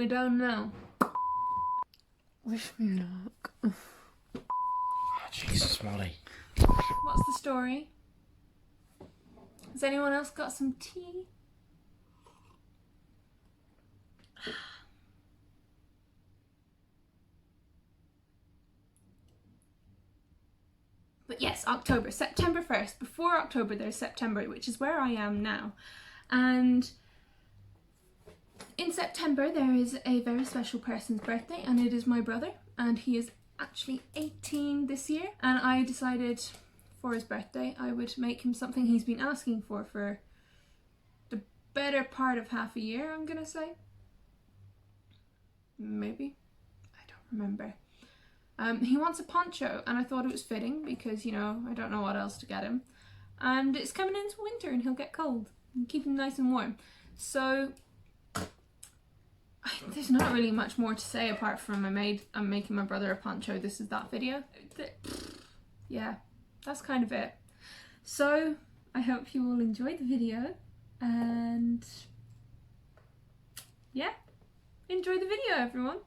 we're done now. Wish me luck. Oh, Jesus, Molly. What's the story? Has anyone else got some tea? But yes, October, September 1st. Before October there's September, which is where I am now. And in September there is a very special person's birthday, and it is my brother, and he is actually 18 this year. And I decided for his birthday I would make him something he's been asking for the better part of half a year, I'm gonna say. Maybe. I don't remember. He wants a poncho, and I thought it was fitting because, you know, I don't know what else to get him. And it's coming into winter and he'll get cold. And keep him nice and warm. So there's not really much more to say apart from I'm making my brother a poncho. This is that video. Yeah, that's kind of it. So I hope you all enjoyed the video, and yeah, enjoy the video, everyone.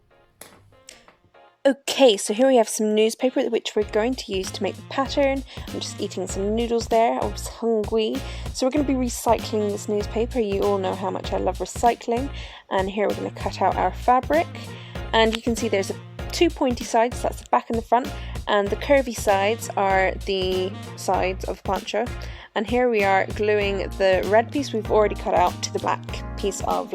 Okay, so here we have some newspaper which we're going to use to make the pattern. I'm just eating some noodles there, I was hungry. So we're going to be recycling this newspaper. You all know how much I love recycling. And here we're going to cut out our fabric. And you can see there's two pointy sides, that's the back and the front. And the curvy sides are the sides of the poncho. And here we are gluing the red piece we've already cut out to the black piece of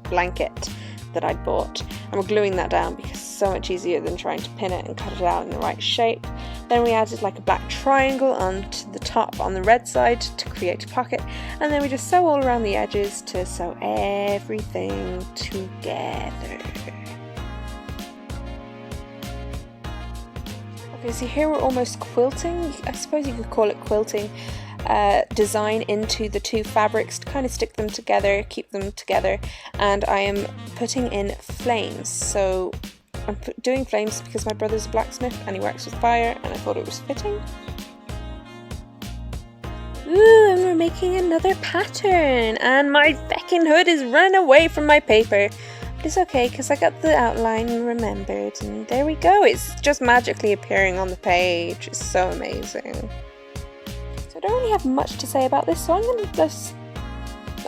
blanket that I bought, and we're gluing that down because it's so much easier than trying to pin it and cut it out in the right shape. Then we added like a black triangle onto the top on the red side to create a pocket, and then we just sew all around the edges to sew everything together. Okay, so here we're almost quilting, I suppose you could call it quilting, design into the two fabrics to kind of stick them together, keep them together. And I am putting in flames. So I'm doing flames because my brother's a blacksmith and he works with fire, and I thought it was fitting. Ooh, and we're making another pattern, and my feckin' hood is running away from my paper. But it's okay because I got the outline and remembered, and there we go. It's just magically appearing on the page. It's so amazing. I don't really have much to say about this, so I'm going to just,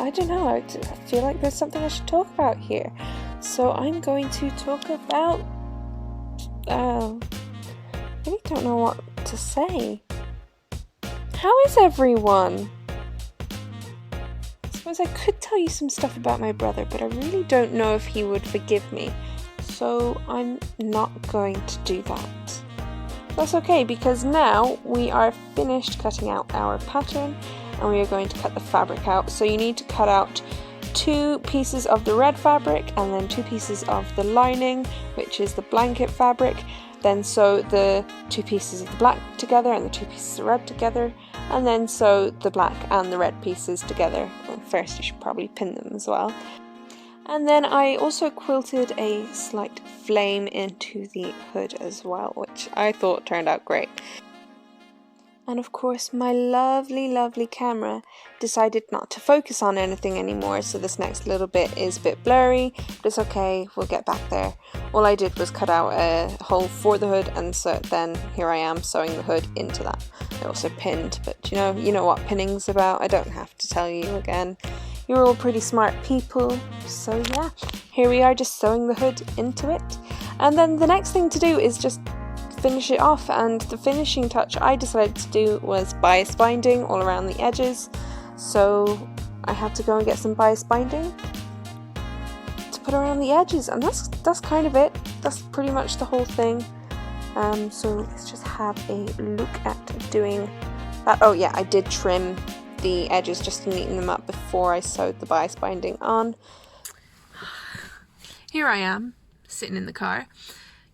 I don't know, I feel like there's something I should talk about here. So I'm going to talk about, I really don't know what to say. How is everyone? I suppose I could tell you some stuff about my brother, but I really don't know if he would forgive me. So I'm not going to do that. That's okay, because now we are finished cutting out our pattern and we are going to cut the fabric out. So you need to cut out 2 pieces of the red fabric and then 2 pieces of the lining, which is the blanket fabric. Then sew the 2 pieces of the black together and the 2 pieces of red together, and then sew the black and the red pieces together. Well, first you should probably pin them as well. And then I also quilted a slight flame into the hood as well, which I thought turned out great. And of course my lovely, lovely camera decided not to focus on anything anymore, so this next little bit is a bit blurry, but it's okay, we'll get back there. All I did was cut out a hole for the hood, and so then here I am sewing the hood into that. I also pinned, but you know what pinning's about, I don't have to tell you again. You're all pretty smart people, so yeah, here we are just sewing the hood into it. And then the next thing to do is just finish it off, and the finishing touch I decided to do was bias binding all around the edges. So I had to go and get some bias binding to put around the edges, and that's kind of it. That's pretty much the whole thing. So let's just have a look at doing that. Oh yeah, I did trim the edges just to neaten them up before I sewed the bias binding on. Here I am, sitting in the car.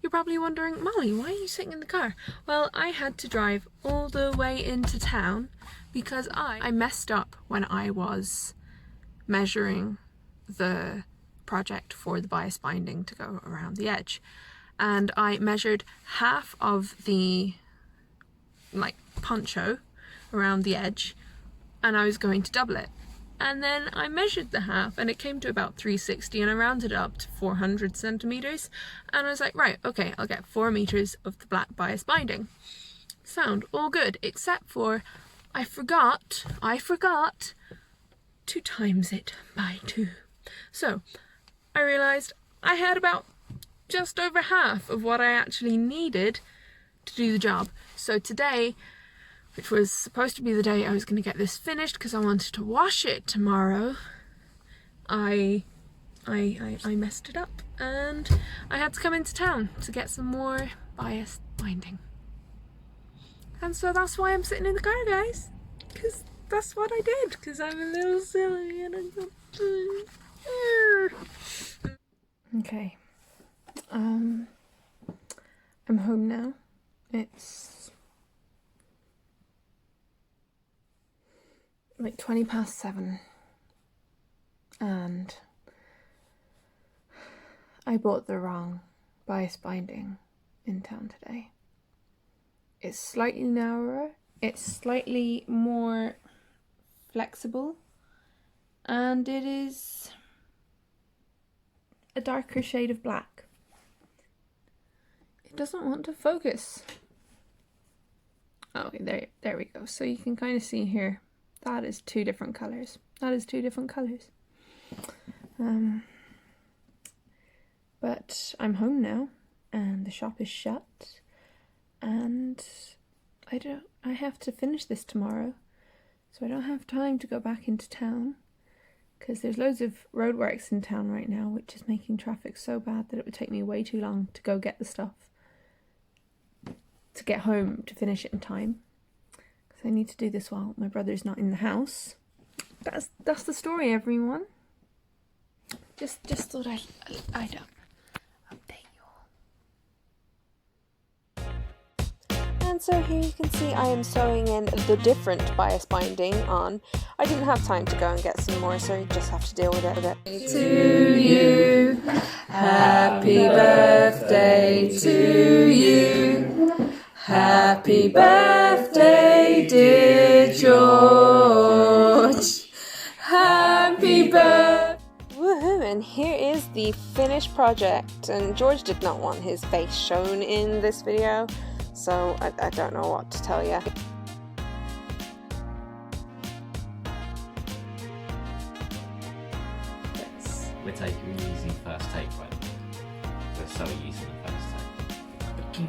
You're probably wondering, Molly, why are you sitting in the car? Well, I had to drive all the way into town because I messed up when I was measuring the project for the bias binding to go around the edge. And I measured half of the poncho around the edge, and I was going to double it. And then I measured the half and it came to about 360 and I rounded it up to 400 centimeters. And I was like, right, okay, I'll get 4 meters of the black bias binding. Sound all good, except for I forgot to times it by 2. So I realized I had about just over half of what I actually needed to do the job. So today, which was supposed to be the day I was going to get this finished because I wanted to wash it tomorrow, I messed it up and I had to come into town to get some more bias binding. And so that's why I'm sitting in the car, guys, because that's what I did, because I'm a little silly and I'm okay. I'm home now. It's like 7:20 and I bought the wrong bias binding in town today. It's slightly narrower, it's slightly more flexible, and it is a darker shade of black. It doesn't want to focus. Okay, there we go. So you can kind of see here, that is 2 different colours. That is 2 different colours. But I'm home now, and the shop is shut, and I have to finish this tomorrow, so I don't have time to go back into town, because there's loads of roadworks in town right now, which is making traffic so bad that it would take me way too long to go get the stuff, to get home to finish it in time, because I need to do this while my brother's not in the house. That's the story, everyone. Just thought I'd update you all. And so here you can see I am sewing in the different bias binding on. I didn't have time to go and get some more, so you just have to deal with it. To you, happy birthday to you, happy birthday dear George, happy birthday. Woohoo, and here is the finished project, and George did not want his face shown in this video, so I don't know what to tell you. We're using first take, right? We're so using the first take.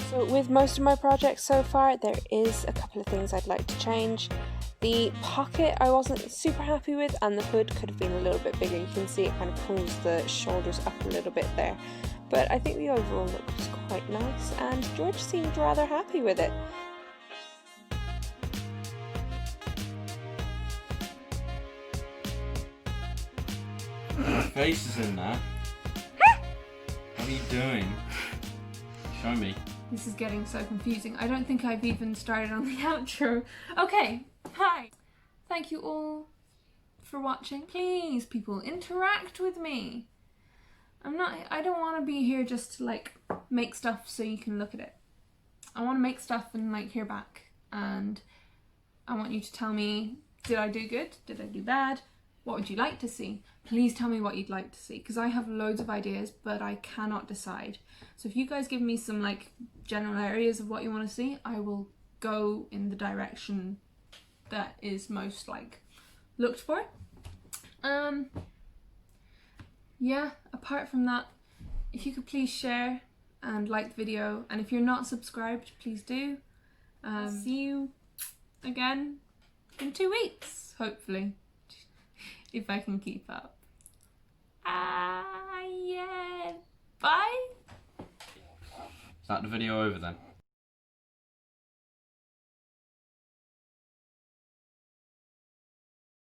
So with most of my projects so far, there is a couple of things I'd like to change. The pocket I wasn't super happy with, and the hood could have been a little bit bigger. You can see it kind of pulls the shoulders up a little bit there. But I think the overall look was quite nice, and George seemed rather happy with it. My face is in there. What are you doing? Show me. This is getting so confusing. I don't think I've even started on the outro. Okay, hi. Thank you all for watching. Please, people, interact with me. I don't want to be here just to like make stuff so you can look at it. I want to make stuff and like hear back, and I want you to tell me, did I do good? Did I do bad? What would you like to see? Please tell me what you'd like to see, because I have loads of ideas but I cannot decide. So if you guys give me some like general areas of what you want to see, I will go in the direction that is most like looked for. Yeah, apart from that, if you could please share and like the video, and if you're not subscribed, please do. See you again in 2 weeks, hopefully, if I can keep up. Yeah, bye. Is that the video over then?